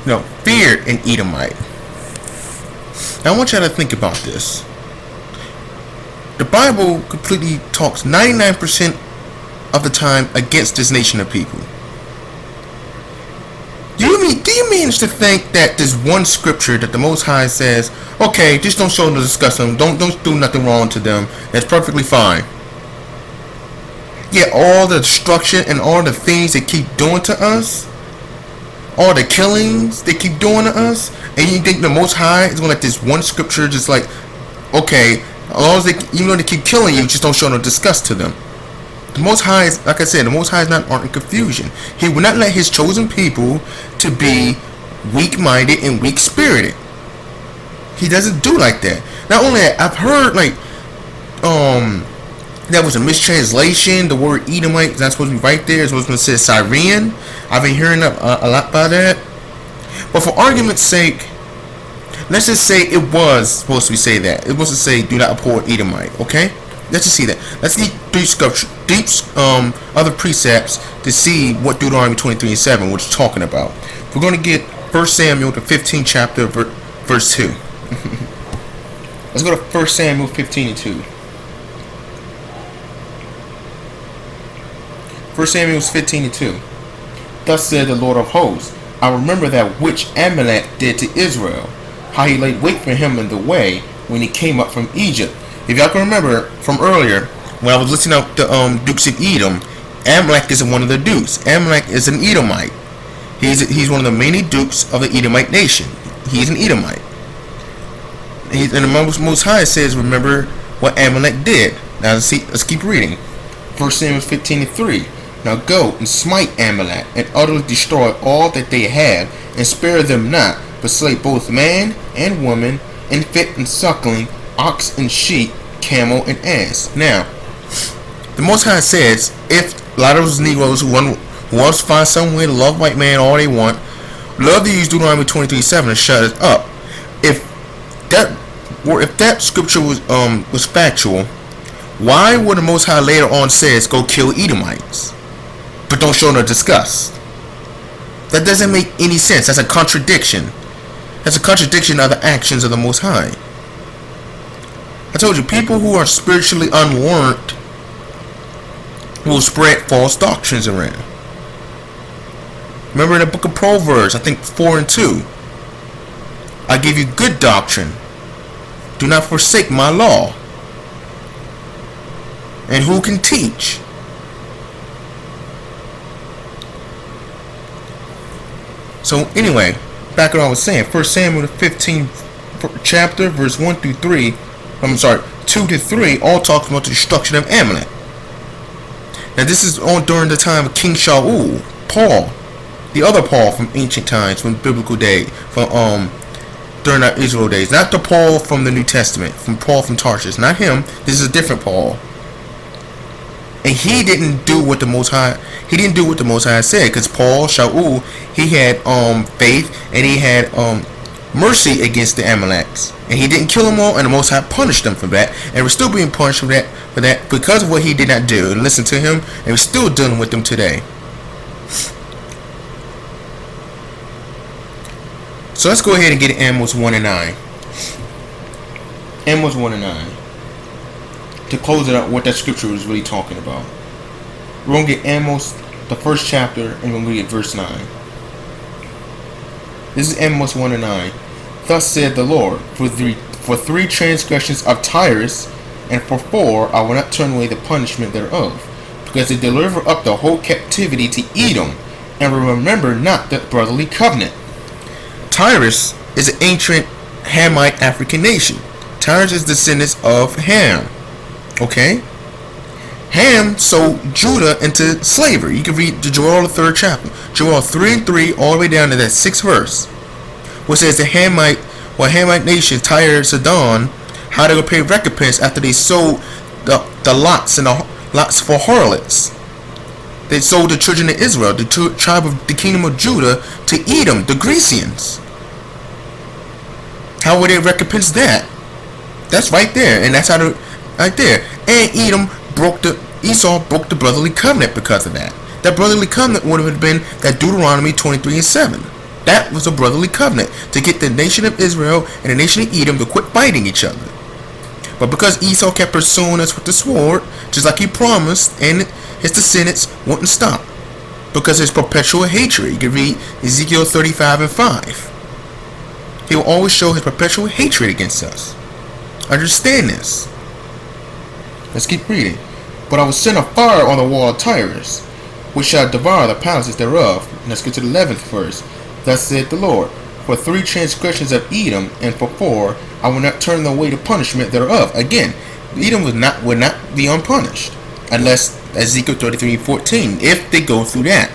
feared an Edomite. Now I want you to think about this. The Bible completely talks 99% of the time against this nation of people. Do you mean to think that there's one scripture that the Most High says, okay, just don't show them, discuss them, don't do nothing wrong to them, that's perfectly fine? Yet all the destruction and all the things they keep doing to us, all the killings they keep doing to us, and you think the Most High is going to let this one scripture just like, okay, as long as even though they keep killing you, just don't show no disgust to them. The Most High is, like I said, the Most High is not art in confusion. He will not let His chosen people to be weak-minded and weak-spirited. He doesn't do like that. Not only that, I've heard like, that was a mistranslation. The word Edomite is not supposed to be right there. It's supposed to say Syrian. I've been hearing a lot about that. But for argument's sake, let's just say it was supposed to say that. It was supposed to say, do not abhor Edomite, okay? Let's just see that. Let's see other precepts to see what Deuteronomy 23:7 was talking about. We're going to get 1 Samuel, the 15th chapter, verse 2. Let's go to 1 Samuel 15:2. 1 Samuel 15:2. Thus said the Lord of hosts, I remember that which Amalek did to Israel, how he laid wait for him in the way when he came up from Egypt. If y'all can remember from earlier, when I was listening up to Dukes of Edom, Amalek isn't one of the dukes. Amalek is an Edomite. He's one of the many dukes of the Edomite nation. He's an Edomite. And the Most High says, remember what Amalek did. Now let's keep reading. 1 Samuel 15:3. Now go and smite Amalek, and utterly destroy all that they have, and spare them not, but slay both man and woman, infant and suckling, ox and sheep, camel and ass. Now, the Most High says, if a lot of those Negroes who want to find some way to love white man all they want, love to use Deuteronomy 23:7 to shut us up. If that scripture was factual, why would the Most High later on says go kill Edomites, but don't show no disgust? That doesn't make any sense. That's a contradiction. That's a contradiction of the actions of the Most High. I told you, people who are spiritually unlearned will spread false doctrines around. Remember in the book of Proverbs, I think 4:2, I give you good doctrine. Do not forsake my law. And who can teach? So anyway, back to what I was saying. 1 Samuel 15 chapter, verse 2 to 3, all talks about the destruction of Amalek. Now this is on during the time of King Shaul, Paul, the other Paul from ancient times, from biblical day, from during our Israel days. Not the Paul from the New Testament, from Paul from Tarshish. Not him. This is a different Paul. And he didn't do what the Most High. He didn't do what the Most High said, because Paul, Shaul, he had faith and he had mercy against the Amalekites, and he didn't kill them all, and the Most High punished them for that, and we're still being punished for that because of what he did not do. And listen to him, and we're still dealing with them today. So let's go ahead and get Amos 1 and 9. Amos 1 and 9. To close it out, what that scripture was really talking about. We're going to get Amos, the first chapter, and we're going to get verse 9. This is Amos 1 and 9. Thus said the Lord, for three transgressions of Tyrus, and for 4 I will not turn away the punishment thereof, because they deliver up the whole captivity to Edom, and will remember not the brotherly covenant. Tyrus is an ancient Hamite African nation. Tyrus is descendants of Ham. Okay? Ham sold Judah into slavery. You can read the Joel, the 3rd chapter. Joel 3:3 all the way down to that 6th verse. Which says the Hamite nation, Tyre, Sidon, how they will pay recompense after they sold the lots and the lots for harlots. They sold the children of Israel, the tribe of the kingdom of Judah, to Edom, the Grecians. How would they recompense that? That's right there, and that's how they, right there. And Esau broke the brotherly covenant because of that. That brotherly covenant would have been that Deuteronomy 23:7. That was a brotherly covenant to get the nation of Israel and the nation of Edom to quit fighting each other. But because Esau kept pursuing us with the sword, just like he promised, and his descendants wouldn't stop. Because there's perpetual hatred. You can read Ezekiel 35:5. He will always show his perpetual hatred against us. Understand this. Let's keep reading. But I will send a fire on the wall of Tyrus, which shall devour the palaces thereof. And let's get to the 11th verse. Thus saith the Lord, for 3 transgressions of Edom, and for 4, I will not turn away the punishment thereof. Again, Edom would not be unpunished, unless Ezekiel 33:14, if they go through that.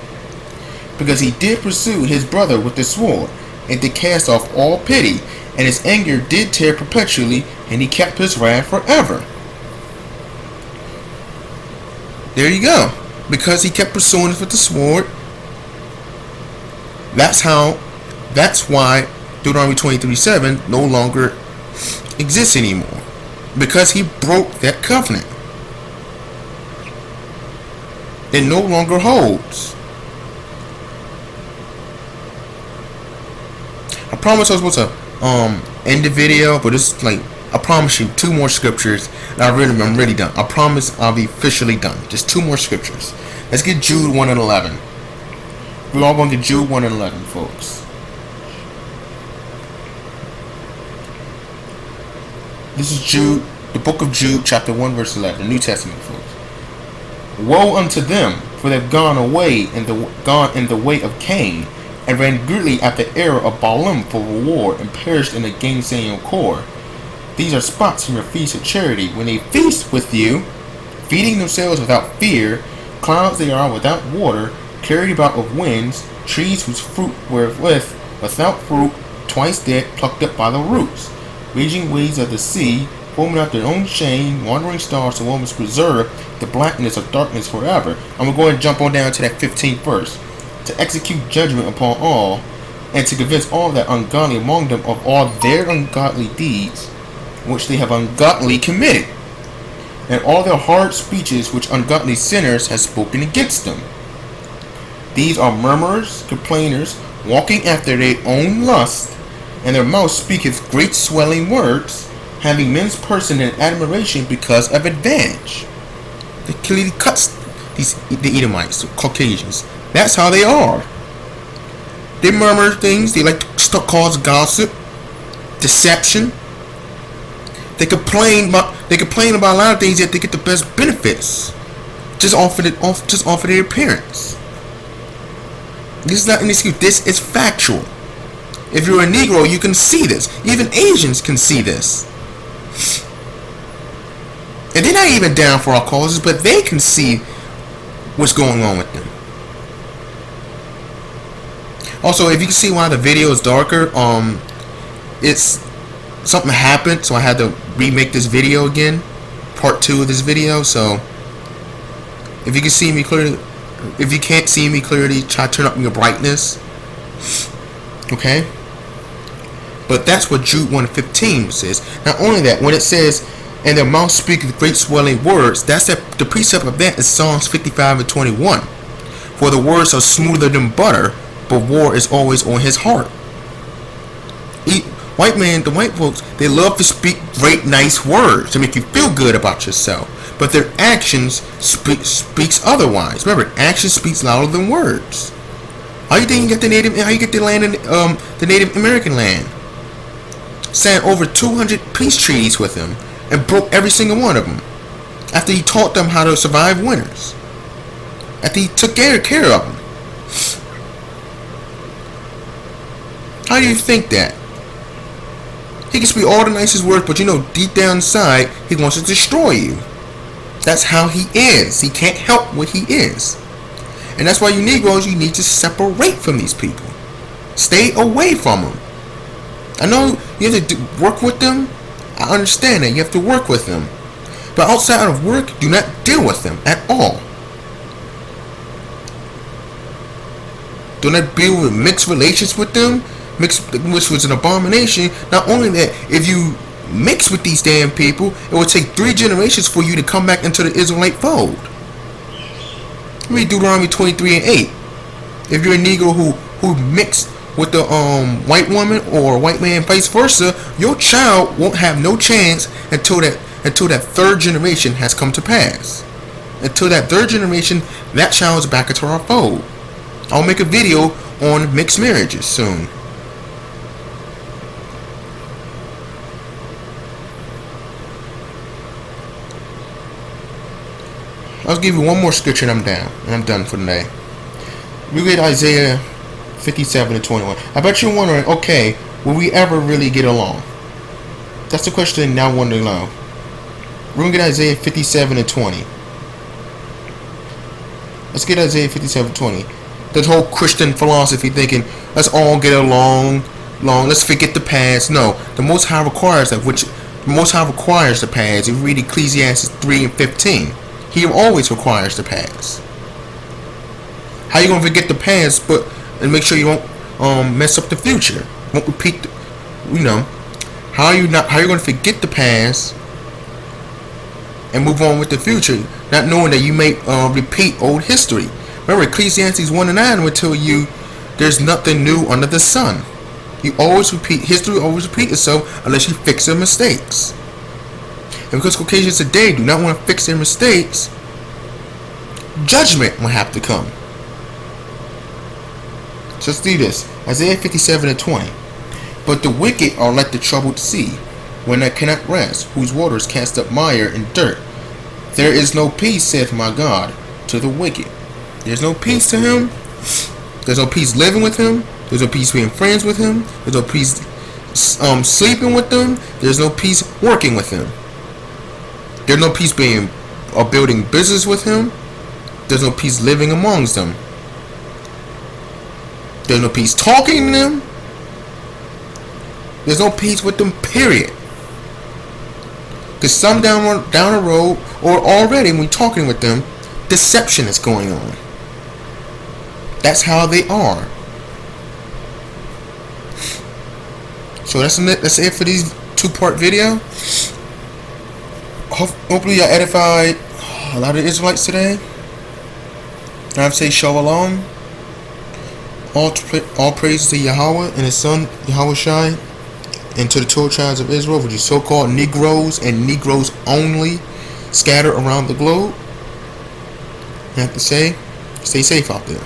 Because he did pursue his brother with the sword, and did cast off all pity, and his anger did tear perpetually, and he kept his wrath forever. There you go. Because he kept pursuing us with the sword. That's why Deuteronomy 23:7 no longer exists anymore. Because he broke that covenant. It no longer holds. I promise I was supposed to end the video, but it's like, I promise you 2 more scriptures, and I'm really done. I promise I'll be officially done. Just 2 more scriptures. Let's get Jude 1 and 11. We're all going to get Jude 1 and 11, folks. This is Jude, the book of Jude, chapter 1, verse 11, the New Testament, folks. Woe unto them, for they have gone in the way of Cain, and ran greedily after the error of Balaam for reward, and perished in the gainsaying of Kor. These are spots in your feast of charity, when they feast with you, feeding themselves without fear, clouds they are without water, carried about with winds, trees whose fruit wherewith without fruit, twice dead, plucked up by the roots, raging waves of the sea, foaming out their own shame, wandering stars, and one must preserve the blackness of darkness forever. I'm going to go ahead and jump on down to that 15th verse. To execute judgment upon all, and to convince all that ungodly among them of all their ungodly deeds, which they have ungodly committed, and all their hard speeches which ungodly sinners have spoken against them. These are murmurers, complainers, walking after their own lust, and their mouth speaketh great swelling words, having men's person in admiration because of advantage. They clearly cuts the Edomites, the Caucasians. That's how they are. They murmur things. They like to cause gossip, deception. They complain about a lot of things, yet they get the best benefits just off of their appearance. This is not an excuse. This is factual. If you're a Negro, you can see this. Even Asians can see this. And they're not even down for our causes, but they can see what's going on with them. Also, if you can see why the video is darker, it's something happened, so I had to remake this video again, part 2 of this video. So if you can see me clearly, if you can't see me clearly, try to turn up your brightness. Okay, but that's what Jude 1:15 says. Not only that, when it says, and their mouth speaketh great swelling words, that's the precept of that is Psalms 55:21. For the words are smoother than butter, but war is always on his heart. The white folks, they love to speak great, nice words to make you feel good about yourself, but their actions speaks otherwise. Remember, action speaks louder than words. How you think you get the land in the Native American land? Sent over 200 peace treaties with him and broke every single one of them. After he taught them how to survive winters. After he took care of them. How do you think that? He can speak all the nicest words, but deep down inside, he wants to destroy you. That's how he is. He can't help what he is. And that's why you Negroes, you need to separate from these people. Stay away from them. I know you have to work with them. I understand that. You have to work with them. But outside of work, do not deal with them at all. Do not build with mixed relations with them. Which was an abomination. Not only that, if you mix with these damn people, it will take 3 generations for you to come back into the Israelite fold. Read Deuteronomy 23:8. If you're a Negro who with the white woman or white man, vice versa, your child won't have no chance until that third generation has come to pass. Until that third generation, that child is back into our fold. I'll make a video on mixed marriages soon. I'll give you one more scripture and I'm done for today. We read Isaiah 57 and 21. I bet you're wondering, okay, will we ever really get along? That's the question now wondering now. We're going to get Isaiah 57 and 20. Let's get Isaiah 57 and 20. This whole Christian philosophy thinking, let's all get along, let's forget the past. No, the Most High requires that, which the Most High requires the past. If you read Ecclesiastes 3 and 15, He always requires the past. How you gonna forget the past, and make sure you won't mess up the future? Won't repeat. How are you gonna forget the past and move on with the future, not knowing that you may repeat old history? Remember, Ecclesiastes 1 and 9 will tell you there's nothing new under the sun. You always repeat history, always repeat itself unless you fix your mistakes. And because Caucasians today do not want to fix their mistakes, judgment will have to come. So let's do this. Isaiah 57 and 20. But the wicked are like the troubled sea, when they cannot rest, whose waters cast up mire and dirt. There is no peace, saith my God, to the wicked. There's no peace to him. There's no peace living with him. There's no peace being friends with him. There's no peace sleeping with them. There's no peace working with him. There's no peace being or building business with him. There's no peace living amongst them. There's no peace talking to them. There's no peace with them, period. Because some down the road, or already when talking with them, deception is going on. That's how they are. So that's it for these 2-part video. Hopefully I edified a lot of Israelites today. And I say shalom. All praise to Yahweh and His Son Yahweh Shai, and to the 12 tribes of Israel, which is so-called Negroes and Negroes only, scattered around the globe. I have to say, stay safe out there.